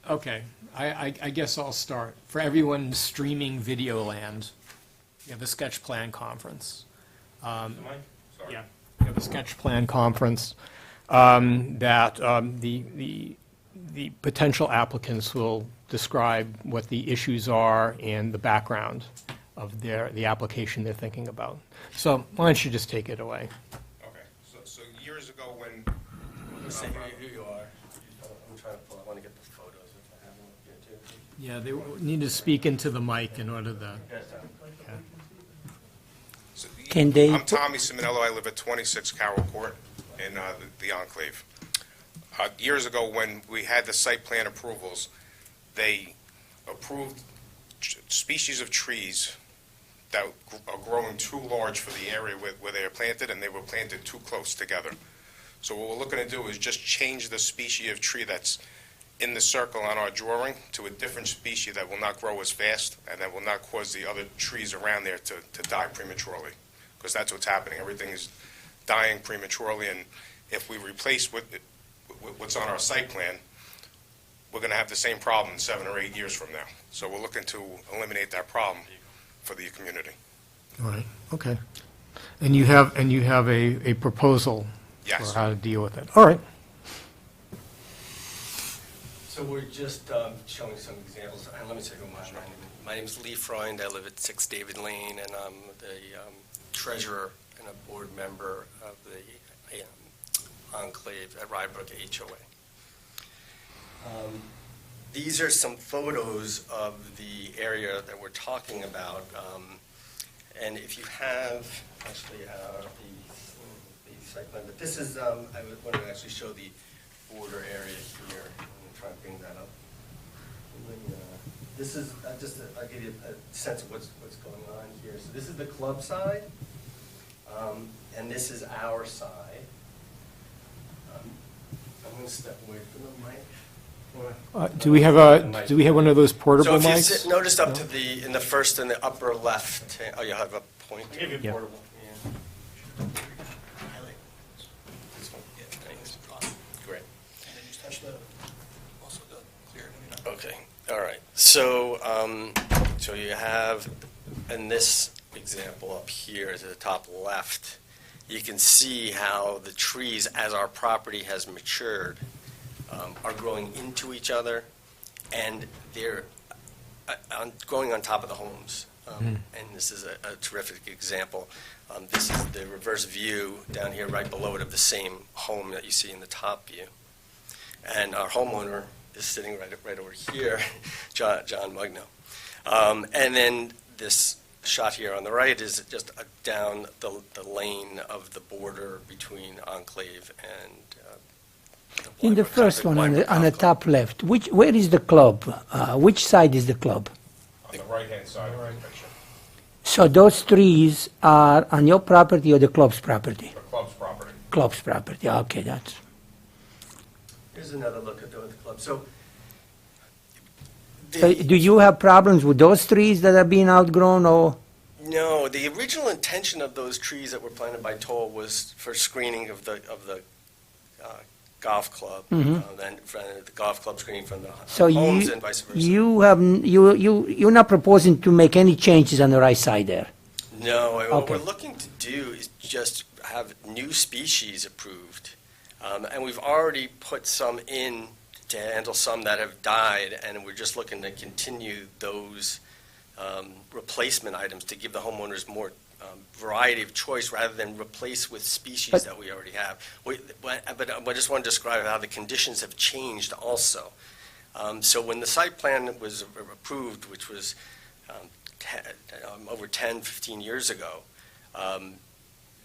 Okay, I guess I'll start. For everyone streaming video land, we have a sketch plan conference. Sorry. Yeah, we have a sketch plan conference that the potential applicants will describe what the issues are and the background of the application they're thinking about. So why don't you just take it away? Okay, so years ago when, Let's say who you are. I'm trying to pull, I want to get the photos if I have them up here too. Yeah, they need to speak into the mic in order to. so Can they- I'm Tommy Ciminello, I live at 26 Carroll Court in the Enclave. Years ago, when we had the site plan approvals, they approved species of trees that are growing too large for the area where they are planted, and they were planted too close together. So what we're looking to do is just change the species of tree that's in the circle on our drawing to a different species that will not grow as fast and that will not cause the other trees around there to die prematurely, because that's what's happening. Everything is dying prematurely, and if we replace what's on our site plan, we're going to have the same problem 7 or 8 years from now. So we're looking to eliminate that problem for the community. All right, okay. And you have a proposal Yes. for how to deal with it. All right. So we're just showing some examples, and let me tell you who my name is Lee Freund, I live at 6 David Lane, and I'm the treasurer and a board member of the Enclave at Rye Brook HOA. These are some photos of the area that we're talking about, and if you have, actually, the site plan, but this is, I want to actually show the border area here. Try and bring that up. This is I'll give you a sense of what's going on here. So this is the club side, and this is our side. I'm going to step away from the mic. Do we have one of those portable So if mics? you noticed up to in the upper left, oh, you have a point. I'll give you a Yeah. portable. Yeah. This one? Yeah, thanks. Great. And then just touch the, also the clear when you're not. Okay, all right. So, so you have, in this example up here to the top left, you can see how the trees, as our property has matured, are growing into each other, and they're growing on top of the homes. And this is a terrific example. This is the reverse view down here right below it of the same home that you see in the top view. And our homeowner is sitting right over here, John Mugno. And then this shot here on the right is just down the lane of the border between Enclave and In the first one, on the top left, where is the club? Which side is the club? On the right-hand side of the picture, So those trees are on your property or the club's property? the club's property. Club's property, okay, that's, Here's another look at the club. So, do you have problems with those trees that are being outgrown, or? no, the original intention of those trees that were planted by Toll was for screening of the golf club, then the golf club screening from the So homes and vice versa. you're not proposing to make any changes on the right side there? No, what Okay. we're looking to do is just have new species approved. And we've already put some in to handle some that have died, and we're just looking to continue those replacement items to give the homeowners more variety of choice rather than replace with species But- that we already have. But I just want to describe how the conditions have changed also. So when the site plan was approved, which was over 10, 15 years ago,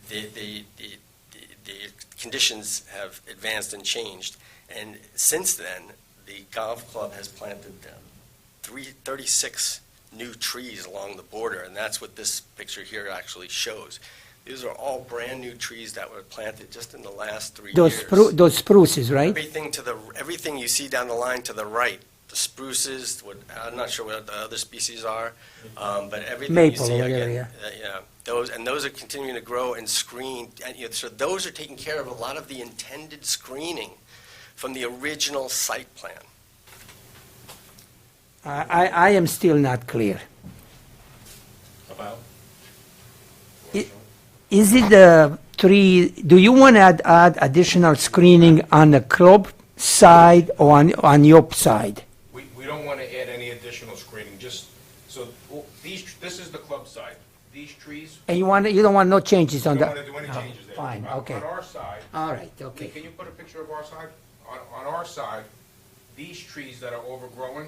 the conditions have advanced and changed. And since then, the golf club has planted 36 new trees along the border, and that's what this picture here actually shows. These are all brand-new trees that were planted just in the last 3 years. Those spruces, right? Everything you see down the line to the right, the spruces, I'm not sure what the other species are, but everything you Maple see, or whatever, again, those are continuing to grow and screen, and so those are taking care of a lot of the intended screening from the original site plan. I am still not clear. About? Is it the tree, do you want to add additional screening on the club side or on your side? We don't want to add any additional screening, just, so, this is the club side. These trees, And you don't want no changes we on don't the... want to do any changes there. fine, On- okay. On our side, All right, okay. can you put a picture of our side? On our side, these trees that are overgrowing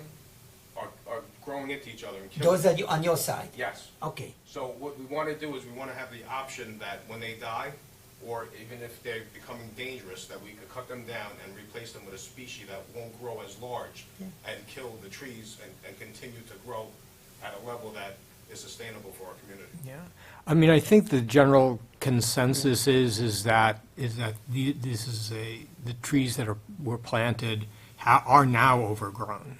are growing into each other and killing. Those are on your side? Yes. Okay. So what we want to do is we want to have the option that when they die, or even if they're becoming dangerous, that we could cut them down and replace them with a species that won't grow as large and kill the trees and continue to grow at a level that is sustainable for our community. Yeah, I mean, I think the general consensus is that the trees that were planted are now overgrown,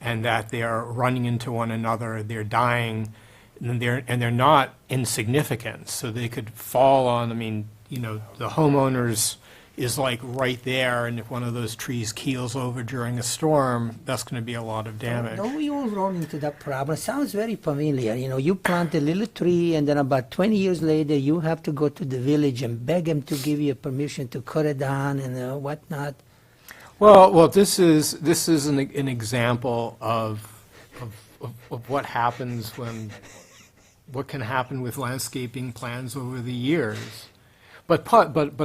and that they are running into one another, they're dying, and they're not insignificant, so they could fall on, I mean, you know, the homeowners is like right there, and if one of those trees keels over during a storm, that's going to be a lot of damage. Don't we all run into that problem? Sounds very familiar. You know, you plant a little tree, and then about 20 years later, you have to go to the village and beg them to give you permission to cut it down and whatnot. Well, this is an example of what happens what can happen with landscaping plans over the years. But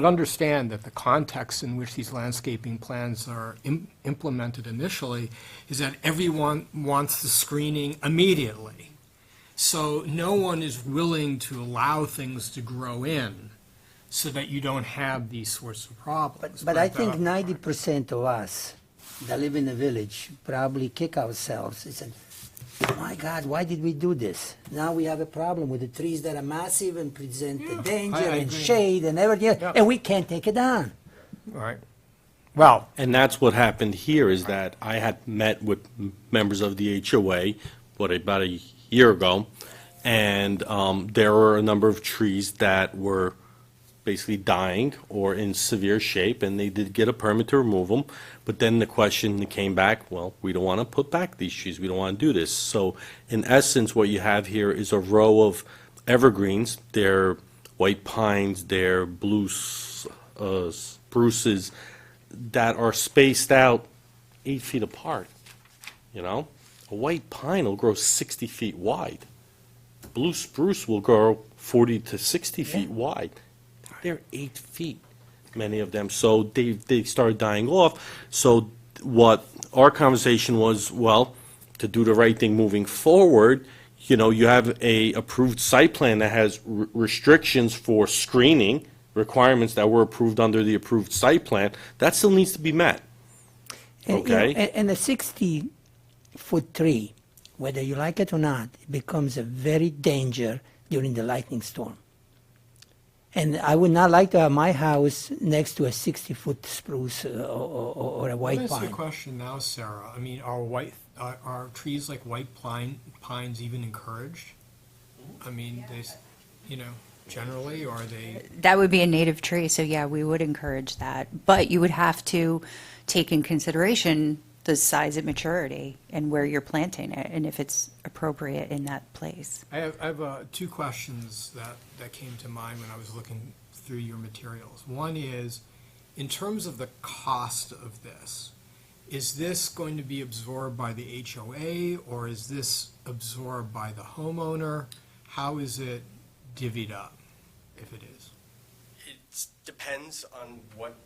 understand that the context in which these landscaping plans are implemented initially is that everyone wants the screening immediately. So no one is willing to allow things to grow in so that you don't have these sorts of problems. But I think 90% of us that live in the village probably kick ourselves and say, oh my God, why did we do this? Now we have a problem with the trees that are massive and present a danger I and agree. shade and everything, Yeah. and we can't take it down. All right. Well, And that's what happened here, is that I had met with members of the HOA, about a year ago, and there were a number of trees that were basically dying or in severe shape, and they did get a permit to remove them. But then the question came back, well, we don't want to put back these trees, we don't want to do this. So in essence, what you have here is a row of evergreens. They're white pines, they're blue spruces that are spaced out 8 feet apart, you know? A white pine will grow 60 feet wide. Blue spruce will grow 40 to 60 feet wide. They're 8 feet, many of them. So they started dying off. So what our conversation was, well, to do the right thing moving forward, you know, you have a approved site plan that has restrictions for screening, requirements that were approved under the approved site plan. That still needs to be met. And, you know, Okay. and a 60-foot tree, whether you like it or not, it becomes a very danger during the lightning storm. And I would not like to have my house next to a 60-foot spruce or a white that's the pine. question now, Sarah. I mean, are trees like white pines even encouraged? I mean, you know, generally, or are they? That would be a native tree, so yeah, we would encourage that. But you would have to take in consideration the size at maturity and where you're planting it, and if it's appropriate in that place. I have two questions that came to mind when I was looking through your materials. One is, in terms of the cost of this, is this going to be absorbed by the HOA, or is this absorbed by the homeowner? How is it divvied up, if it is? It depends on what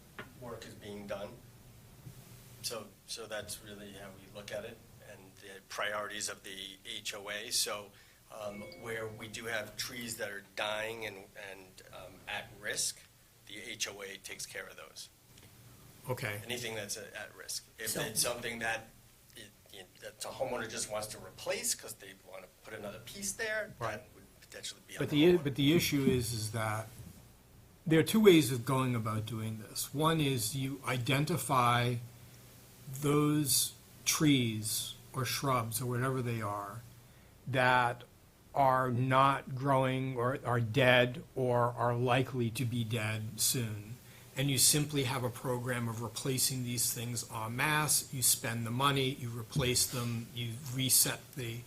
work is being done. So that's really how we look at it, and the priorities of the HOA. So where we do have trees that are dying and at risk, the HOA takes care of those. Okay. Anything that's at risk. If So- it's something that that a homeowner just wants to replace because they want to put another piece there, Right. that would potentially be on But the the, homeowner. but the issue is that there are two ways of going about doing this. One is you identify those trees or shrubs or whatever they are that are not growing or are dead or are likely to be dead soon. and you simply have a program of replacing these things en masse. You spend the money, you replace them, you reset this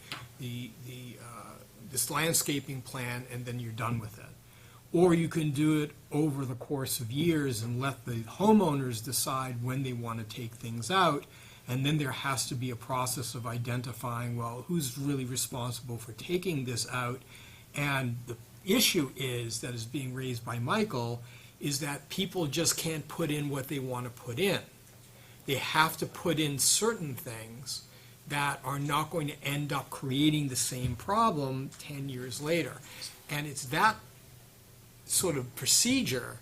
landscaping plan, and then you're done with it. Or you can do it over the course of years and let the homeowners decide when they want to take things out. And then there has to be a process of identifying, well, who's really responsible for taking this out? And the issue is, that is being raised by Michael, is that people just can't put in what they want to put in. They have to put in certain things that are not going to end up creating the same problem 10 years later. And it's that sort of procedure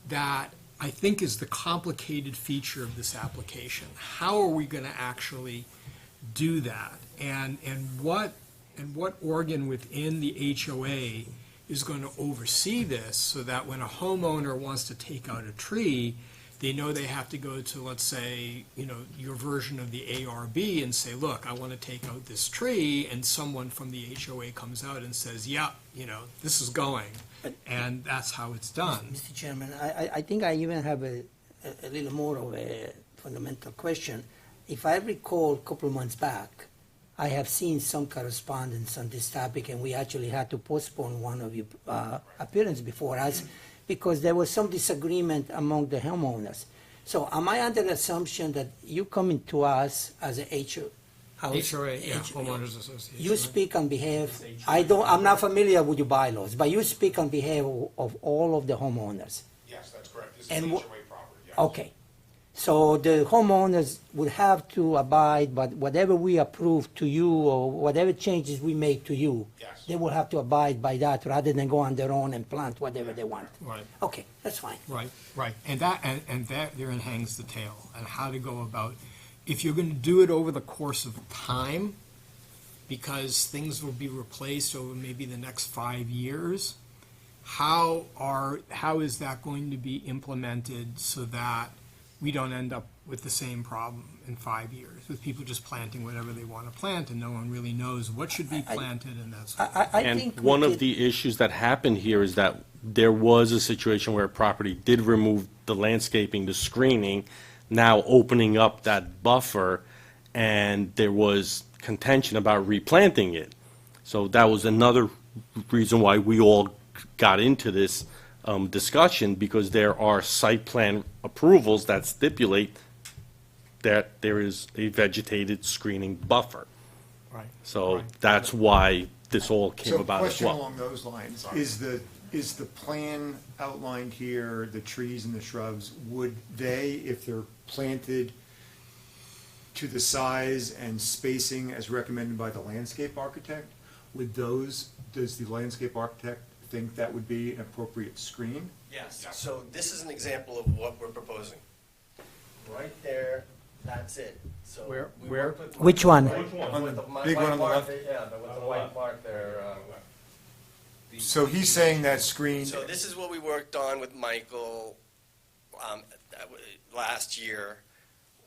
that I think is the complicated feature of this application. How are we going to actually do that? And what organ within the HOA is going to oversee this, so that when a homeowner wants to take out a tree, they know they have to go to, let's say, your version of the ARB and say, look, I want to take out this tree, and someone from the HOA comes out and says, yeah, this is going, and that's how it's done. Mr. Chairman, I think I even have a little more of a fundamental question. If I recall, a couple of months back, I have seen some correspondence on this topic, and we actually had to postpone one of your appearance before us because there was some disagreement among the homeowners. So am I under the assumption that you coming to us as a HOA, Homeowners Association. you speak on behalf, I'm not familiar with your bylaws, but you speak on behalf of all of the homeowners? Yes, that's correct. This is And HOA wha- property, yes. Okay. So the homeowners would have to abide by whatever we approve to you, or whatever changes we make to you. Yes. They will have to abide by that rather than go on their own and plant whatever they want. Right. Okay, that's fine. Right. And that therein hangs the tail, and how to go about, if you're going to do it over the course of time, because things will be replaced over maybe the next 5 years, how is that going to be implemented so that we don't end up with the same problem in 5 years, with people just planting whatever they want to plant, and no one really knows what should be planted, and that's. I And think we one of could- the issues that happened here is that there was a situation where a property did remove the landscaping, the screening, now opening up that buffer, and there was contention about replanting it. So that was another reason why we all got into this discussion, because there are site plan approvals that stipulate that there is a vegetated screening buffer. Right. So Right. that's why this all came So about as question well. along those lines, is the plan outlined here, the trees and the shrubs, would they, if they're planted to the size and spacing as recommended by the landscape architect, does the landscape architect think that would be an appropriate screen? Yes, so this is an example of what we're proposing. Right there, that's it. So Where- we where? worked with- Which one? On the With big white one on the mark left? there, yeah, with the white mark there. So he's saying that screen, So this is what we worked on with Michael last year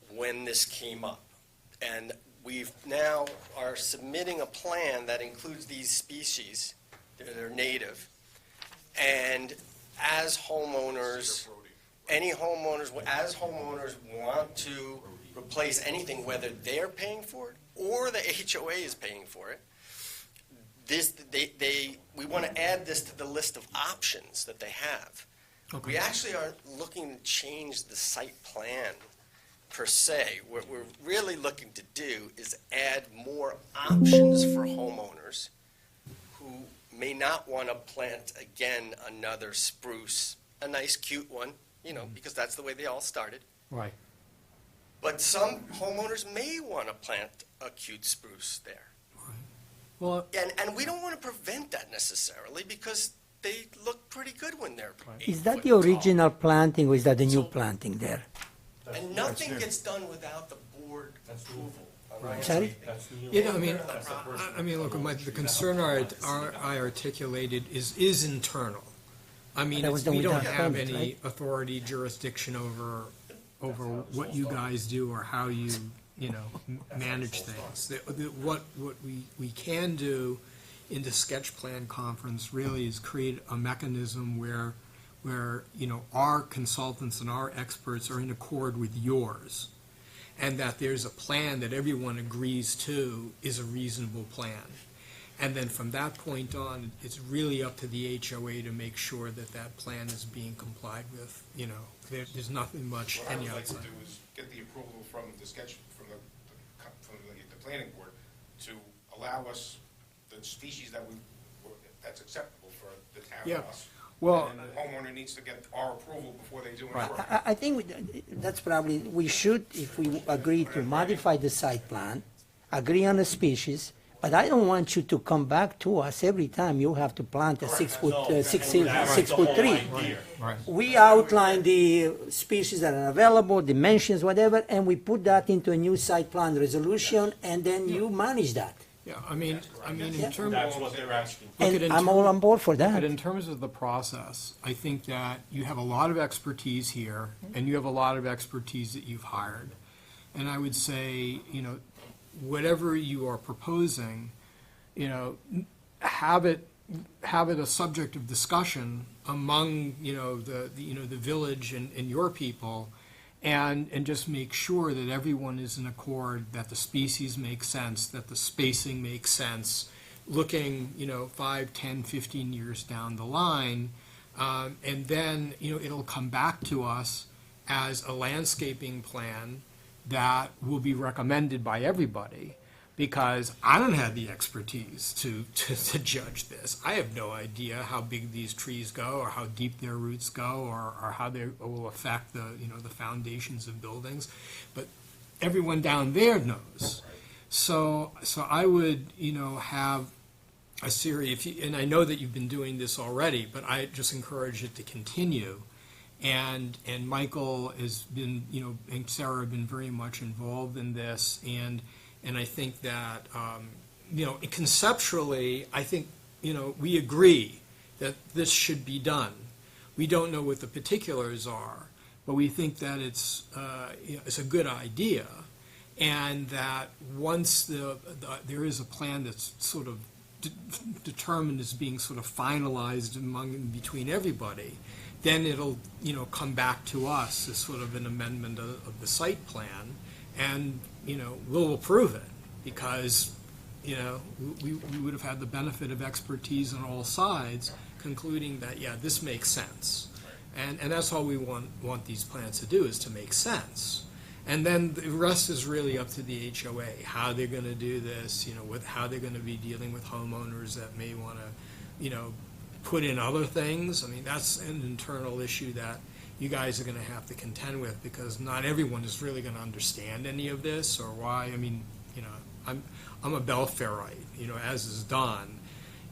when this came up. And we've now are submitting a plan that includes these species, they're native. And as homeowners, as homowners want to replace anything, whether they're paying for it or the HOA is paying for it, we want to add this to the list of options that they have. We actually aren't looking to change the site plan per se. What we're really looking to do is add more options for homeowners who may not want to plant, again, another spruce, a nice cute one, because that's the way they all started. Right. But some homeowners may want to plant a cute spruce there. Well, And we don't want to prevent that necessarily, because they look pretty good when they're 8 Is that foot the tall. original planting, or is that the new So- planting there? And nothing gets done without the board approval. Sorry? I mean, look, the concern I articulated is internal. I mean, That was done we don't without have permit, any right? authority, jurisdiction over what you guys do or how you, manage things. What we can do in the sketch plan conference really is create a mechanism where where, you know, our consultants and our experts are in accord with yours, and that there's a plan that everyone agrees to is a reasonable plan. And then from that point on, it's really up to the HOA to make sure that that plan is being complied with, you know. There's nothing much What I any would like to outside. do is get the approval from the sketch, from the planning board to allow us the species that's acceptable for the Yeah, townhouse. well- And then the homeowner needs to get our approval before they do any Right. work. I think that's probably, we should, if we agree to modify the site plan, agree on the species, but I don't want you to come back to us every time you have to plant a 6-foot tree. Right. We outline the species that are available, dimensions, whatever, and we put that into a new site plan resolution, and then you manage that. Yeah, I mean, Yeah. in terms. That's what they're asking. Look, And in I'm ter- all on board for But that. in terms of the process, I think that you have a lot of expertise here, and you have a lot of expertise that you've hired. And I would say, you know, whatever you are proposing, you know, have it a subject of discussion among, you know, the village and your people, and just make sure that everyone is in accord, that the species make sense, that the spacing makes sense, looking, you know, 5, 10, 15 years down the line. And then, you know, it'll come back to us as a landscaping plan that will be recommended by everybody, because I don't have the expertise to judge this. I have no idea how big these trees go, or how deep their roots go, or how they will affect the, you know, the foundations of buildings. But everyone down there knows. So I would, you know, have a series, and I know that you've been doing this already, but I just encourage it to continue. And Michael has been, you know, and Sarah have been very much involved in this, and I think that, you know, conceptually, I think, you know, we agree that this should be done. We don't know what the particulars are, but we think that it's, you know, it's a good idea, and that once there is a plan that's sort of determined as being sort of finalized between everybody, then it'll, you know, come back to us as sort of an amendment of the site plan, and, you know, we'll approve it, because, you know, we would have had the benefit of expertise on all sides, concluding that, yeah, this makes sense. And that's all we want these plans to do, is to make sense. And then the rest is really up to the HOA, how they're going to do this, you know, with how they're going to be dealing with homeowners that may want to, you know, put in other things. I mean, that's an internal issue that you guys are going to have to contend with, because not everyone is really going to understand any of this, or why. I mean, you know, I'm a Belfairite, you know, as is Don.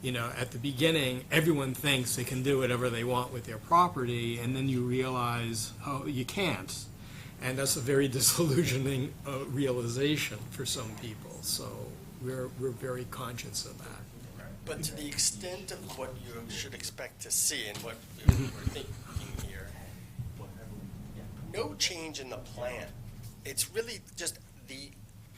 You know, at the beginning, everyone thinks they can do whatever they want with their property, and then you realize, oh, you can't. And that's a very disillusioning realization for some people. So we're very conscious of that. But to the extent of what you should expect to see and what we're thinking here, no change in the plan. It's really just the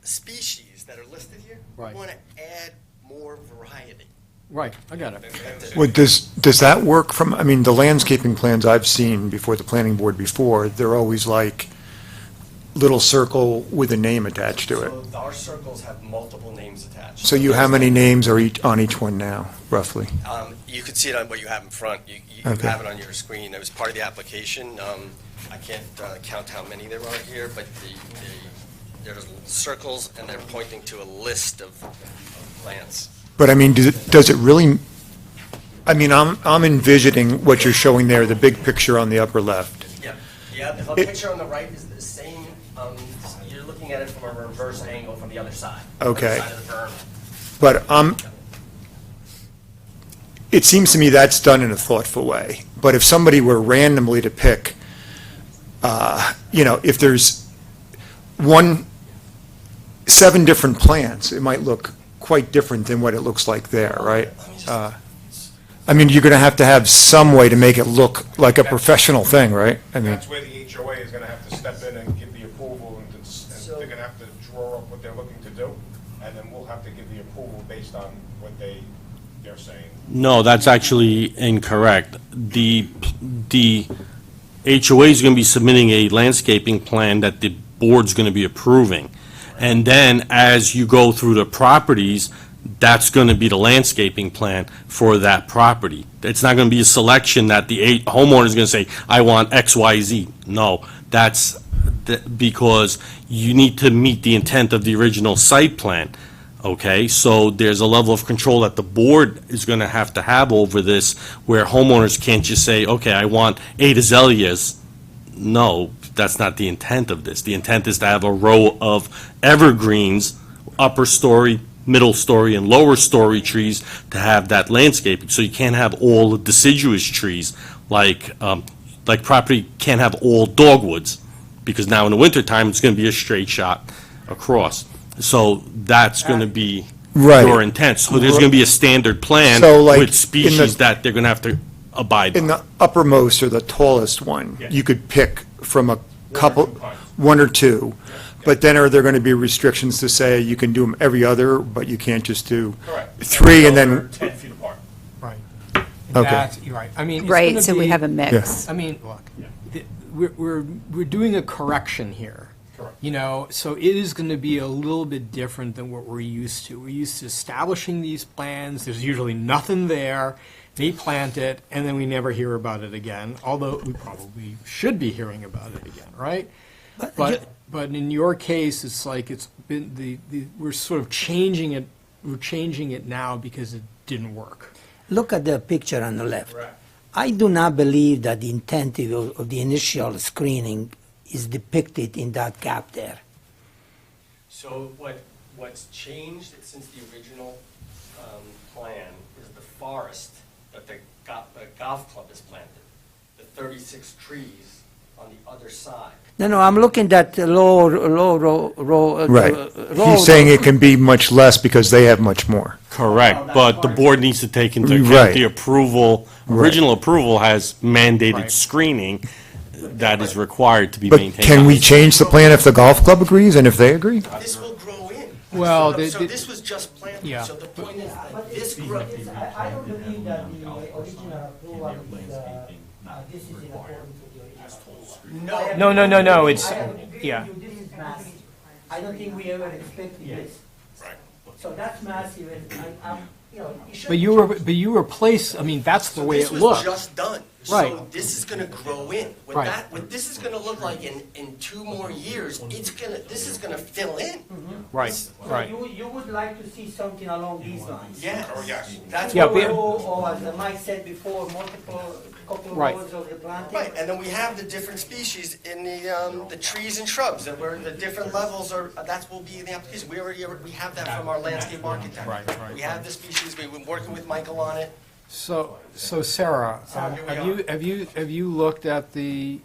species that are listed here. Right. We want to add more variety. Right, I got it. Well, does that work from, I mean, the landscaping plans I've seen before the planning board before, they're always like little circle with a name attached to it. So our circles have multiple names attached. So how many names are on each one now, roughly? You could see it on what you have in front. You Okay. have it on your screen. It was part of the application. I can't count how many there are here, but there's circles, and they're pointing to a list of plants. But I mean, does it really, I mean, I'm envisioning what you're showing there, the big picture on the upper left. Yeah, the picture on the right is the same. You're looking at it from a reverse angle from the other side. Okay. Other side of the berm. But it seems to me that's done in a thoughtful way. But if somebody were randomly to pick, you know, if there's 7 different plants, it might look quite different than what it looks like there, right? I mean, you're going to have some way to make it look like a professional thing, right? I mean, That's where the HOA is going to have to step in and give the approval, and they're going to have to draw up what they're looking to do, and then we'll have to give the approval based on what they they're saying. No, that's actually incorrect. The HOA is going to be submitting a landscaping plan that the board's going to be approving. And then as you go through the properties, that's going to be the landscaping plan for that property. It's not going to be a selection that the homeowner is going to say, I want X, Y, Z. No, that's because you need to meet the intent of the original site plan. Okay, so there's a level of control that the board is going to have over this, where homeowners can't just say, okay, I want 8 azaleas. No, that's not the intent of this. The intent is to have a row of evergreens, upper story, middle story, and lower story trees to have that landscaping. So you can't have all the deciduous trees, like property can't have all dogwoods, because now in the wintertime, it's going to be a straight shot across. So that's going to be Right. your intent. So there's going to be a standard plan So, like, with in species the- that they're going to have to abide In by. the uppermost or the tallest one, you could pick from a couple, one or two. But then are there going to be restrictions to say you can do them every other, but you can't just do three and then, 10 feet apart. Right. Okay. That's, you're right. I mean, it's Right, gonna so we be- have a mix. I mean, look, we're doing a correction here. Correct. You know, so it is going to be a little bit different than what we're used to. We're used to establishing these plans, there's usually nothing there, they plant it, and then we never hear about it again, although we probably should be hearing about it again, right? But in your case, it's like it's been, we're sort of changing it now because it didn't work. Look at the picture on the left. I do not believe that the intent of the initial screening is depicted in that gap there. So what's changed since the original plan is the forest that the golf club has planted, the 36 trees on the other side. No, I'm looking at the low row. right. He's saying it can be much less because they have much more. Correct, but the board needs to take into Right. account the approval, original approval has mandated Right. screening that is required to be But maintained. can we change the plan if the golf club agrees and if they agree? This will grow in. Well, So this was just planted. Yeah. So the point is that this grows. I don't believe that the original approval is, this is in accordance with the original. No, it's, yeah. This is massive. I don't think we ever expected this. Right. So that's massive, and I'm, you know, you should. But you replace, I mean, that's the way This it was looked. just done. Right. So this is gonna grow in. Right. What this is gonna look like in 2 more years, this is gonna fill in. Right, So right. you would like to see something along these lines? Yes. Oh, yes. That's Yeah, what but- we're. Or as Mike said before, couple Right. rows of the planting? Right, and then we have the different species in the trees and shrubs, that where the different levels are, that will be in the application. We have that from our landscape architect. Right, right, We have the species, we've been working with Michael on it. So Sarah, here we have you looked at the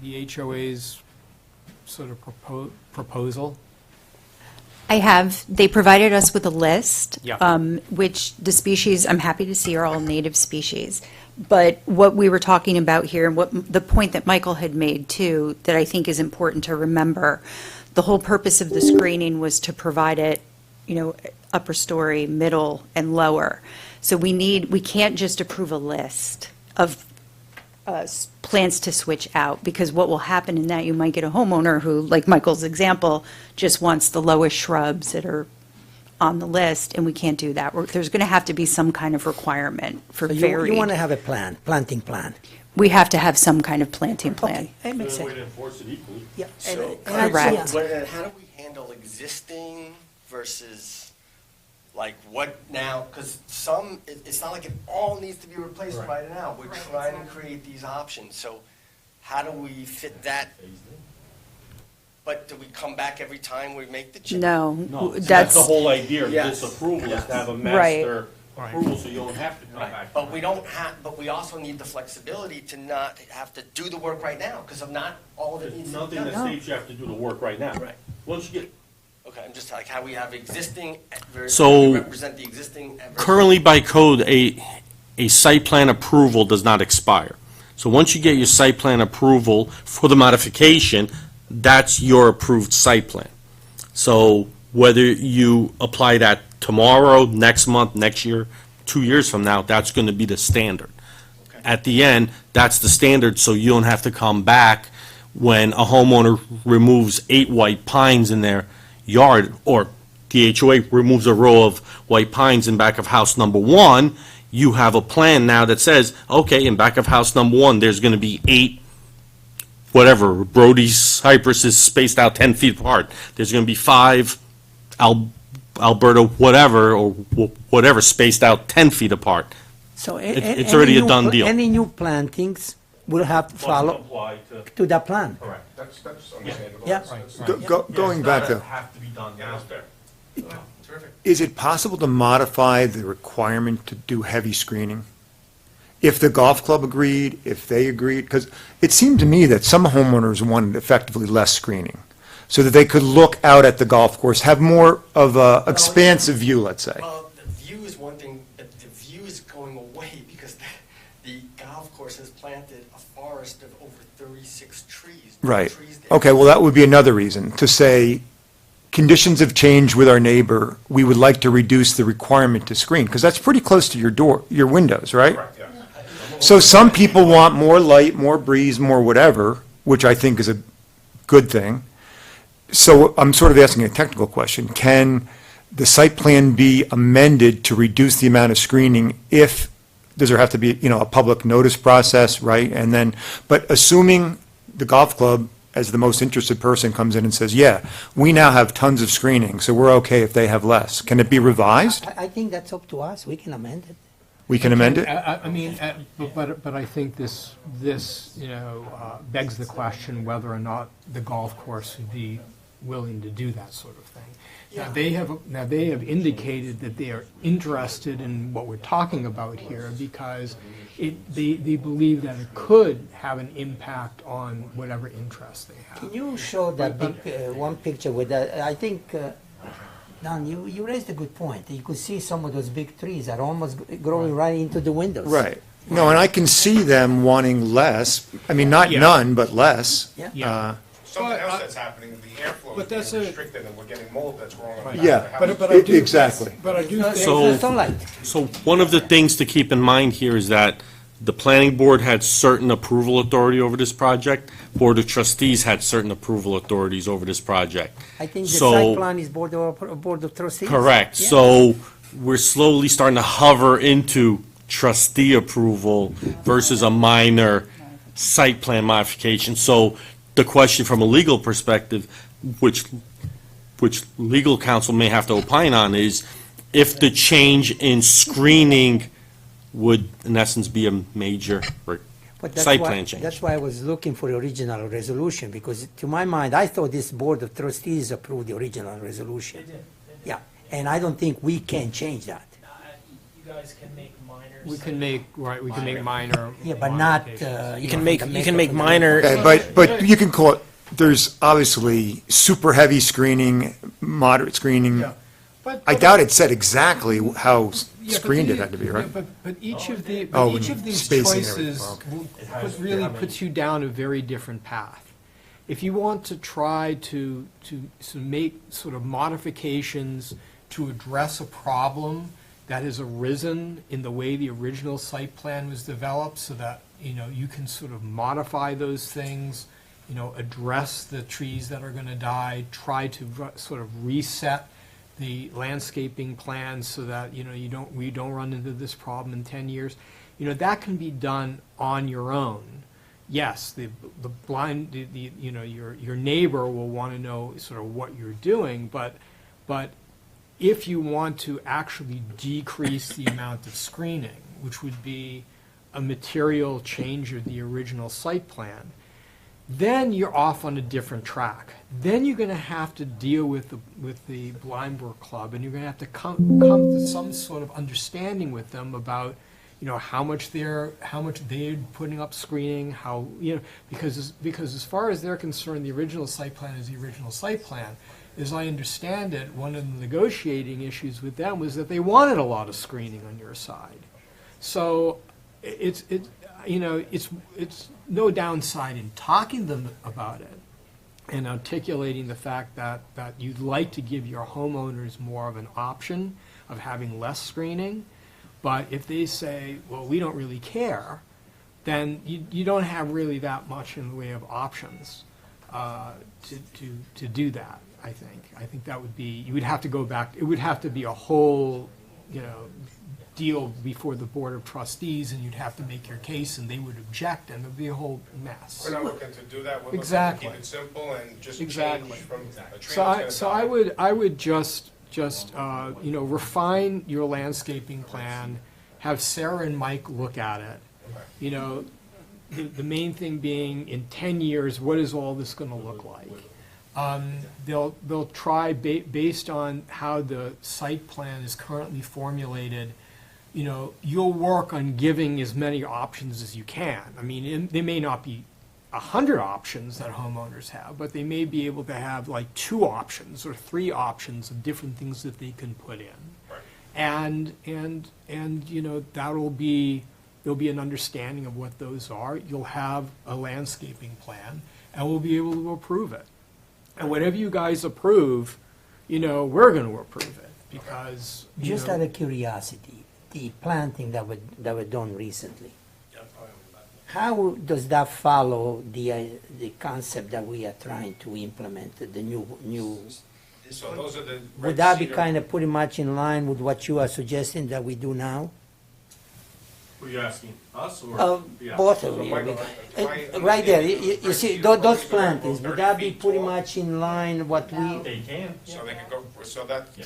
HOA's sort of proposal? I have. They provided us with a list, Yeah. which the species, I'm happy to see, are all native species. But what we were talking about here, and what the point that Michael had made too, that I think is important to remember, the whole purpose of the screening was to provide it, you know, upper story, middle, and lower. So we can't just approve a list of plants to switch out, because what will happen in that, you might get a homeowner who, like Michael's example, just wants the lowest shrubs that are on the list, and we can't do that. There's going to have to be some kind of requirement for So varied. you want to have a planting plan? We have to have some kind of planting plan. Okay, that makes sense. enforce it equally. Yeah. So, Correct. how do we handle existing versus, like, what now? Because it's not like it all needs to be replaced right now. We're trying to create these options, so how do we fit that? But do we come back every time we make the change? No, No, that's that's, the whole idea of Yes. this approval, is to have a Right. master approval, so you don't have to come back. But we don't have, but we also need the flexibility to not have to do the work right now, because of not all of it There's needs to be nothing done. that states you have to do the work right now. Right. Once you get, Okay, I'm just like how we have existing versus So, we represent the existing. versus- currently by code, a site plan approval does not expire. So once you get your site plan approval for the modification, that's your approved site plan. So whether you apply that tomorrow, next month, next year, 2 years from now, that's going to be the standard. At the end, that's the standard, so you don't have to come back when a homeowner removes 8 white pines in their yard, or the HOA removes a row of white pines in back of house number 1, you have a plan now that says, okay, in back of house number 1, there's going to be 8, whatever, Brody's cypresses spaced out 10 feet apart. There's going to be 5 Alberta whatever, or whatever, spaced out 10 feet apart. So It's already a done deal. Any new plantings will have to follow to the plan. Correct. That's understandable. Yeah. Going back to, Have to be done now. Terrific. is it possible to modify the requirement to do heavy screening? If the golf club agreed, if they agreed, because it seemed to me that some homeowners wanted effectively less screening, so that they could look out at the golf course, have more of a expansive view, let's say. Well, the view is one thing, but the view is going away because the golf course has planted a forest of over 36 trees. Right. Trees there. Okay, well, that would be another reason, to say, conditions have changed with our neighbor, we would like to reduce the requirement to screen, because that's pretty close to your door, your windows, right? Correct, yeah. So some people want more light, more breeze, more whatever, which I think is a good thing. So I'm sort of asking a technical question. Can the site plan be amended to reduce the amount of screening if, does there have to be, a public notice process, right? And then, but assuming the golf club, as the most interested person, comes in and says, yeah, we now have tons of screening, so we're okay if they have less. Can it be revised? I think that's up to us. We can amend it. We can amend it? I mean, but I think this, begs the question whether or not the golf course would be willing to do that sort of thing. Now, they have indicated that they are interested in what we're talking about here because they believe that it could have an impact on whatever interest they have. Can you show that big, one picture with that? I think, Don, you raised a good point. You could see some of those big trees are almost growing right into the windows. Right. No, and I can see them wanting less. I mean, not Yeah. none, but less. Yeah. Yeah. Something else that's happening, the airflow But that's is being a- restricted and we're getting mold that's growing on the back of Yeah. the house. But I do. Exactly. But I do So, think. So- sunlight. So one of the things to keep in mind here is that the planning board had certain approval authority over this project. Board of trustees had certain approval authorities over this project. I think the So- site plan is board of trustees. Correct. Yeah. So we're slowly starting to hover into trustee approval versus a minor site plan modification. So the question from a legal perspective, which legal counsel may have to opine on, is if the change in screening would, in essence, be a major But that's site why- plan change. That's why I was looking for the original resolution, because to my mind, I thought this board of trustees approved the original resolution. They did. Yeah, and I don't think we can change that. You guys can make minor. We can make, right, we can make minor. Yeah, but not, modifications. You can make minor. Okay, but you can call it, there's obviously super heavy screening, moderate screening. Yeah. But- I doubt it said exactly how Yeah, but screened it the- had to be, yeah, right? But each of the, Oh, but each of these spacing and everything. choices Okay. really puts you down a very different path. If you want to try to make sort of modifications to address a problem that has arisen in the way the original site plan was developed, so that, you can sort of modify those things, address the trees that are gonna die, try to sort of reset the landscaping plan so that, we don't run into this problem in 10 years. That can be done on your own. Yes, the blind, your neighbor will want to know sort of what you're doing, but if you want to actually decrease the amount of screening, which would be a material change of the original site plan, then you're off on a different track. Then you're going to have to deal with the Blind Brook Club, and you're going to have to come to some sort of understanding with them about, how much they're putting up screening, how, because as far as they're concerned, the original site plan is the original site plan. As I understand it, one of the negotiating issues with them was that they wanted a lot of screening on your side. So it's no downside in talking to them about it. and articulating the fact that you'd like to give your homeowners more of an option of having less screening, but if they say, well, we don't really care, then you don't have really that much in the way of options to do that, I think. I think that would be, you would have to go back, it would have to be a whole, deal before the Board of Trustees, and you'd have to make your case, and they would object, and thereuld be a whole mess. We're not looking to do that. We're looking to Exactly. keep it simple and just change Exactly. from a tree So that's gonna I die. I would just, refine your landscaping plan, have Sarah and Mike look at it. The main thing being, in 10 years, what is all this gonna look like? They'll try, based on how the site plan is currently formulated, you'll work on giving as many options as you can. I mean, there may not be 100 options that homeowners have, but they may be able to have like 2 options or 3 options of different things that they can put in. Right. And there'll be an understanding of what those are. You'll have a landscaping plan, and we'll be able to approve it. And whatever you guys approve, we're going to approve it, because, Just out of curiosity, the planting that were done recently, how does that follow the concept that we are trying to implement, the new? So those are the. Would that be kind of pretty much in line with what you are suggesting that we do now? Were you asking us or? Both of So you. Michael, Right there, you see, those plantings, would that be pretty much in line what we? They can. So they could go, so that, Yeah.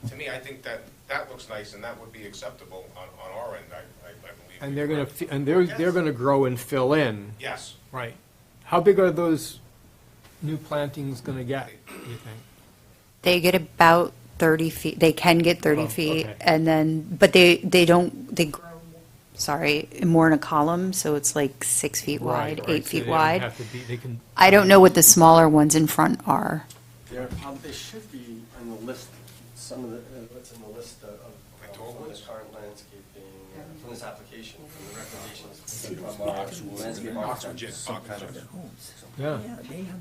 to me, I think that looks nice, and that would be acceptable on our end, I believe. and they're going to grow and fill in. Yes. Right. How big are those new plantings going to get, do you think? They get about 30 feet, they can get 30 Oh, feet, okay. and then, but they grow, more in a column, so it's like 6 feet wide, 8 feet wide. They can, I don't know what the smaller ones in front are. They should be on the list, some of the, what's in the list of tall from the ones? current landscaping, from this application, from the recommendations. Landscape architect. yeah.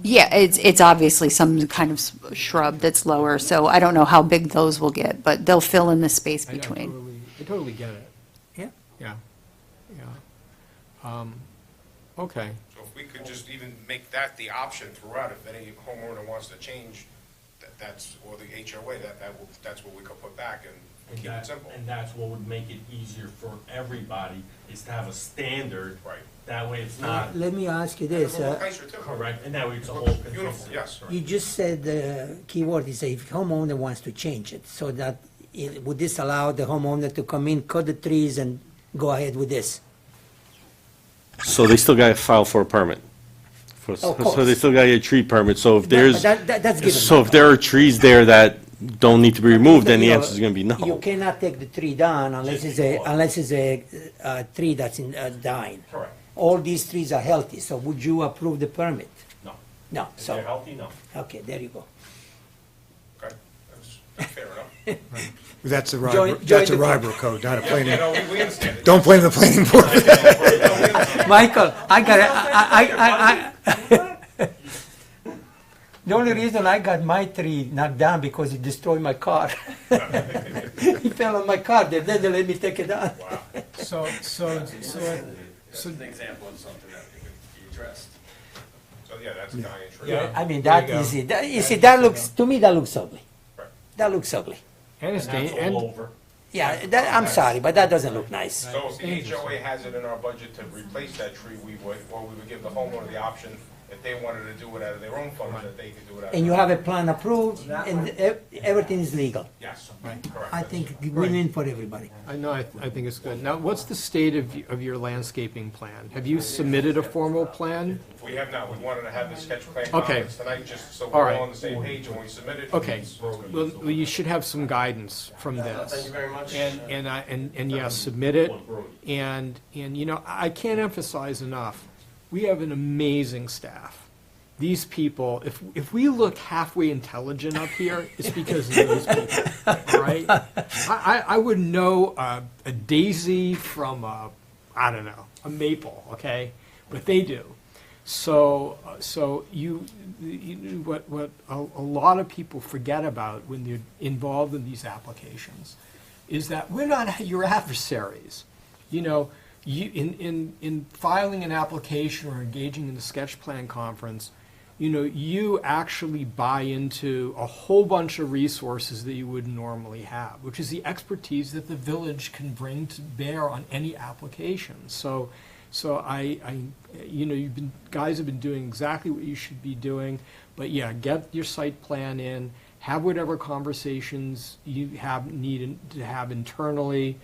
Yeah, it's obviously some kind of shrub that's lower, so I don't know how big those will get, but they'll fill in the space I between. totally get it. Yeah. Yeah, yeah. Okay. So if we could just even make that the option throughout, if any homeowner wants to change, that's, or the HOA, that's what we could put back and keep it simple. And that's what would make it easier for everybody, is to have a standard. Right. That way it's not Let me ask you this, It'll look nicer too. correct, and that way it's a whole. Beautiful, consistent. yes. you just said the key word is if homeowner wants to change it, so that, would this allow the homeowner to come in, cut the trees and go ahead with this? So they still got to file for a permit. So course. they still got to get a tree permit. So if But there's, that's given. so if there are trees there that don't need to be removed, then the You know, answer is going to be You no. cannot take the tree down unless it's a tree that's dying. Correct. All these trees are healthy, so would you approve the permit? No. No, If they're so, healthy, no. okay, there you go. Okay, that's fair enough. That's a Join- Rye, join that's a the Rye club. Brook code, not a You planning. know, we understand it. Don't blame the planning board. Michael, I got it. The only reason I got my tree knocked down because it destroyed my car. He fell on my car, then they let me take it down. So, That's an example of something that could be addressed. So, yeah, that's a dying tree. Yeah. I mean, There that you go. is it. You see, that looks, to me, that looks ugly. Right. That looks ugly. and it's, And that's and, all over. Yeah, I'm sorry, but that doesn't look nice. So if the HOA has it in our budget to replace that tree, we would give the homeowner the option, if they wanted to do it out of their own funds, that they could do it out of. And you have a plan approved, and everything is legal. Yes, Right. correct. I think win-win for everybody. I know, I think it's good. Now, what's the state of your landscaping plan? Have you submitted a formal plan? We have not, we wanted to have the sketch plan Okay. conference tonight, just so All we're right. all on the same page when we submit it. Okay, well, you should have some guidance from this. Thank you very much. And yes, submit it. And, I can't emphasize enough, we have an amazing staff. These people, if we look halfway intelligent up here, it's because of these people, right? I wouldn't know a daisy from a maple, okay? But they do. So what a lot of people forget about when they're involved in these applications is that we're not your adversaries. You know, in filing an application or engaging in the sketch plan conference, you know, you actually buy into a whole bunch of resources that you wouldn't normally have, which is the expertise that the village can bring to bear on any application. So you know, guys have been doing exactly what you should be doing, but yeah, get your site plan in, have whatever conversations you need to have internally,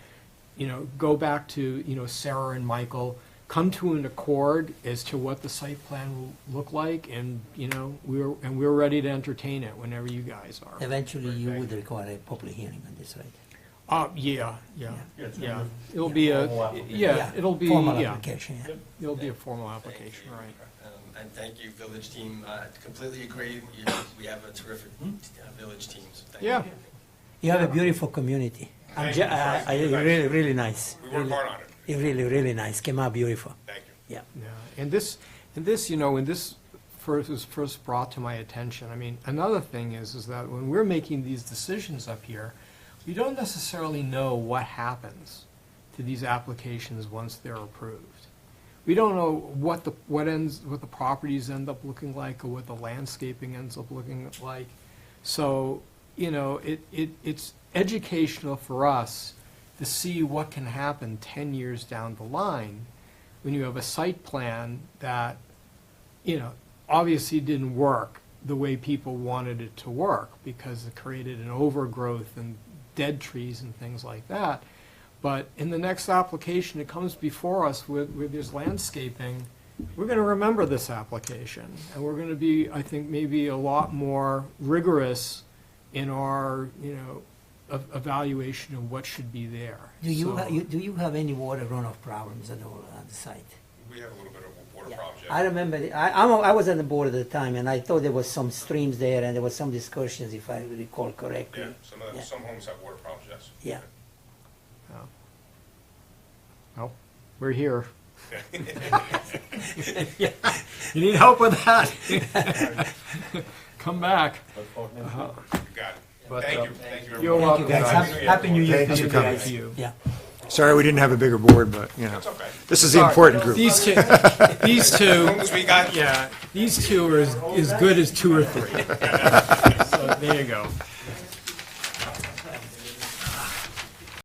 you know, go back to, you know, Sarah and Michael, come to an accord as to what the site plan will look like, and, you know, we're ready to entertain it whenever you guys are. Eventually, you would require a public hearing on this, right? Yeah. It'll be it'll be, Formal yeah. application, yeah. It'll be a formal application, right. And thank you, village team. Completely agree. We have a terrific village team, so thank you. Yeah. You have a beautiful community. Thank you. Really, really nice. We work hard on it. Really, really nice. Came out beautiful. Thank you. Yeah. Yeah, and this, you know, when this was first brought to my attention, I mean, another thing is that when we're making these decisions up here, we don't necessarily know what happens to these applications once they're approved. We don't know what the properties end up looking like, or what the landscaping ends up looking like. So, you know, it's educational for us to see what can happen 10 years down the line when you have a site plan that, you know, obviously didn't work the way people wanted it to work, because it created an overgrowth and dead trees and things like that. But in the next application that comes before us where there's landscaping, we're going to remember this application, and we're going to be, I think, maybe a lot more rigorous in our, you know, evaluation of what should be there. Do you So- do you have any water runoff problems at all on the site? We have a little bit of a water Yeah. problem. I remember, I was on the board at the time, and I thought there was some streams there, and there was some discussions, if I recall correctly. Yeah, Yeah. some homes have water problems, yes. Yeah. Well, we're here. You need help with that? Come back. You got it. But, Thank you. Thank you, everyone. You're Thank you, welcome. guys. Happy New Year Thanks to for you coming. guys. To you. Yeah. Sorry we didn't have a bigger board, but, you know, It's okay. this is the important group. These two, As long as we got yeah, these two are as good as two or three. So there you go.